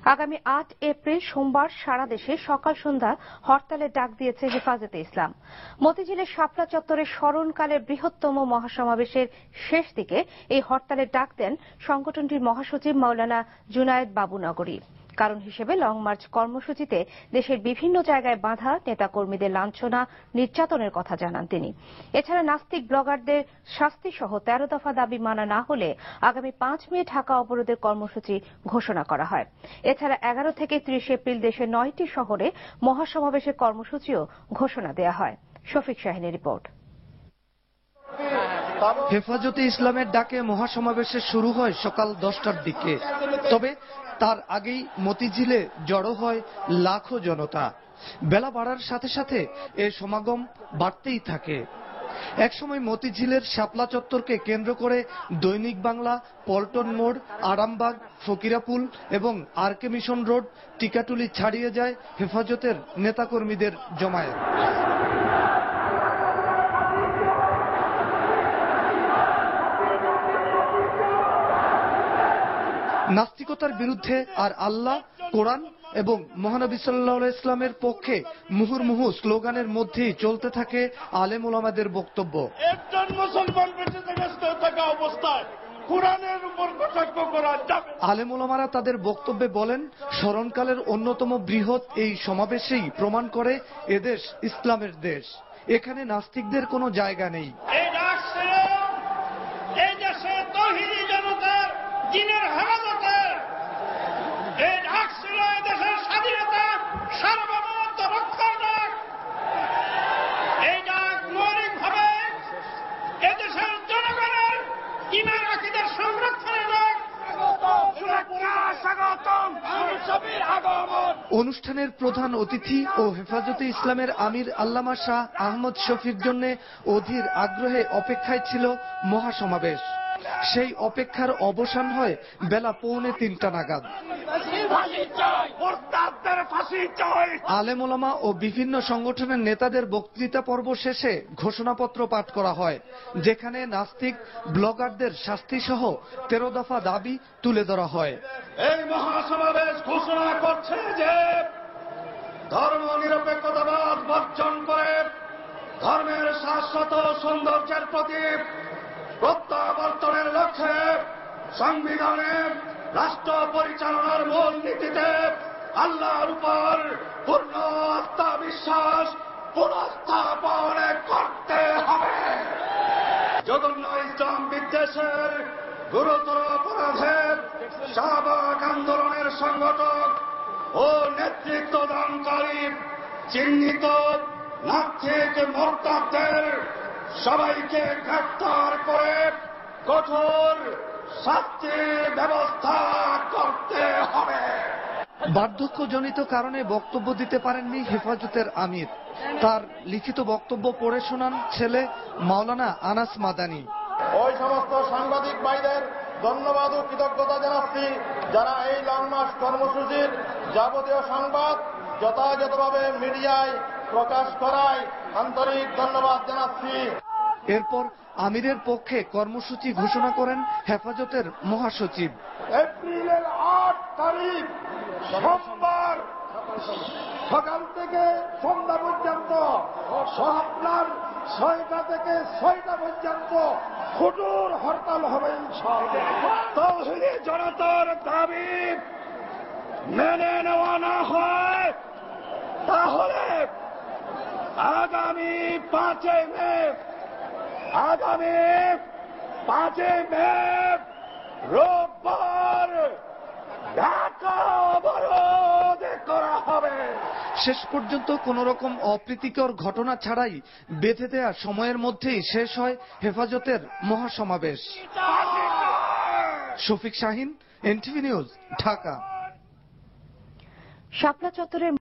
আগামী ৮ এপ্রিল সোমবার সারা দেশে সকাল সন্ধ্যা হরতালের ডাক দিয়েছে হেফাজতে ইসলাম। মতিঝিলের শাপলা চত্বরে স্মরণকালের বৃহত্তম মহাসমাবেশের শেষ দিকে এই হরতালের ডাক দেন সংগঠনটির মহাসচিব মাওলানা জুনায়েদ বাবুনগরী। কারণ হিসেবে লং মার্চ কর্মসূচিতে দেশের বিভিন্ন জায়গায় বাঁধা নেতাকর্মীদের লাঞ্ছনা, নির্যাতনের কথা জানান তিনি। এছাড়া নাস্তিক ব্লগারদের শাস্তি সহ ১৩ দফা দাবি মানা না হলে আগামী ৫ মে ঢাকা অবরোধের কর্মসূচি ঘোষণা করা হয়। এছাড়া ১১ থেকে ৩০ এপ্রিল দেশের ৯টি শহরে মহাসমাবেশের কর্মসূচিও ঘোষণা দেওয়া হয়। শফিক শাহিনের রিপোর্ট। হেফাজতে ইসলামের ডাকে মহাসমাবেশের শুরু হয় সকাল ১০টার দিকে। তবে তার আগেই মতিঝিলে জড়ো হয় লাখো জনতা। বেলা বাড়ার সাথে সাথে এ সমাগম বাড়তেই থাকে। একসময় মতিঝিলের শাপলা চত্বরকে কেন্দ্র করে দৈনিক বাংলা, পল্টন মোড়, আরামবাগ, ফকিরাপুল এবং আরকে মিশন রোড, টিকাটুলি ছাড়িয়ে যায় হেফাজতের নেতাকর্মীদের জমায়েত। নাস্তিকতার বিরুদ্ধে আর আল্লাহ, কোরআন এবং মহানবী সাল্লাল্লাহু আলাইহি ইসলামের পক্ষে মুহুর্মুহু স্লোগানের মধ্যেই চলতে থাকে আলেম ওলামাদের বক্তব্য। একজন মুসলমান বেঁচে থাকা অবস্থায় কোরআনের উপর কটাক্ষ করা যাবে। আলেম ওলামারা তাদের বক্তব্যে বলেন, স্মরণকালের অন্যতম বৃহৎ এই সমাবেশেই প্রমাণ করে এদেশ ইসলামের দেশ। এখানে নাস্তিকদের কোনো জায়গা নেই। এই দেশে তাওহীদি জনতার দ্বীনের হেফাজতের, এই ডাক ছিল এই দেশের স্বাধীনতা সার্বভৌমত্ব রক্ষার ডাক। এই ডাক মৌলিকভাবে এদেশের জনগণের ঈমান আকীদার সংরক্ষণের ডাক। অনুষ্ঠানের প্রধান অতিথি ও হেফাজতে ইসলামের আমির আল্লামা শাহ আহমদ শফীর জন্য অধীর আগ্রহে অপেক্ষায় ছিল মহাসমাবেশ। সেই অপেক্ষার অবসান হয় বেলা ২:৩০ নাগাদ। আলেম ওলামা ও বিভিন্ন সংগঠনের নেতাদের বক্তৃতা পর্ব শেষে ঘোষণাপত্র পাঠ করা হয়, যেখানে নাস্তিক ব্লগারদের শাস্তি সহ ১৩ দফা দাবি তুলে ধরা হয়। এই মহাসমাবেশ ঘোষণা করছে যে ধর্ম নিরপেক্ষতাবাদ বর্জন করে ধর্মের শাশ্বত সৌন্দর্যের প্রতি প্রত্যাবর্তনের লক্ষ্যে সংবিধানে রাষ্ট্র পরিচালনার মূল নীতিতে আল্লাহর উপর পূর্ণ আস্থা বিশ্বাস পুনঃস্থাপন করতে হবে। জঘন্য ইসলাম বিদ্বেষের গুরুতর অপরাধে শাহবাগ আন্দোলনের সংগঠক ও নেতৃত্বদানকারী চিহ্নিত নাস্তিক মোরতাদদের সবাইকে গ্রেফতার করে কঠোর শাস্তির ব্যবস্থা করতে হবে। বার্ধক্যজনিত কারণে বক্তব্য দিতে পারেননি হেফাজতের আমির। তার লিখিত বক্তব্য পড়ে শোনান ছেলে মাওলানা আনাস মাদানী। ওই সমস্ত সাংবাদিক ভাইদের ধন্যবাদ ও কৃতজ্ঞতা জানাচ্ছি, যারা এই লং মার্চ কর্মসূচির যাবতীয় সংবাদ যথাযথভাবে মিডিয়ায় প্রকাশ করায় আন্তরিক ধন্যবাদ জানাচ্ছি। এরপর আমিরের পক্ষে কর্মসূচি ঘোষণা করেন হেফাজতের মহাসচিব। এপ্রিলের ৮ তারিখ সোমবার সকাল থেকে সন্ধ্যা পর্যন্ত, আপনার ৬টা থেকে ৬টা পর্যন্ত কঠোর হরতাল হবে ইনশাআল্লাহ। তাওহীদি জনতার দাবি মেনে নেওয়া না হয় তাহলে আগামী ৫ মে রোববার ঢাকা অবরোধ করা হবে। শেষ পর্যন্ত কোন রকম অপ্রীতিকর ঘটনা ছাড়াই বেঁধে দেয়া সময়ের মধ্যেই শেষ হয় হেফাজতের মহাসমাবেশ। Shafiq Shahin, NTV news, Dhaka. শাপলা চত্বরের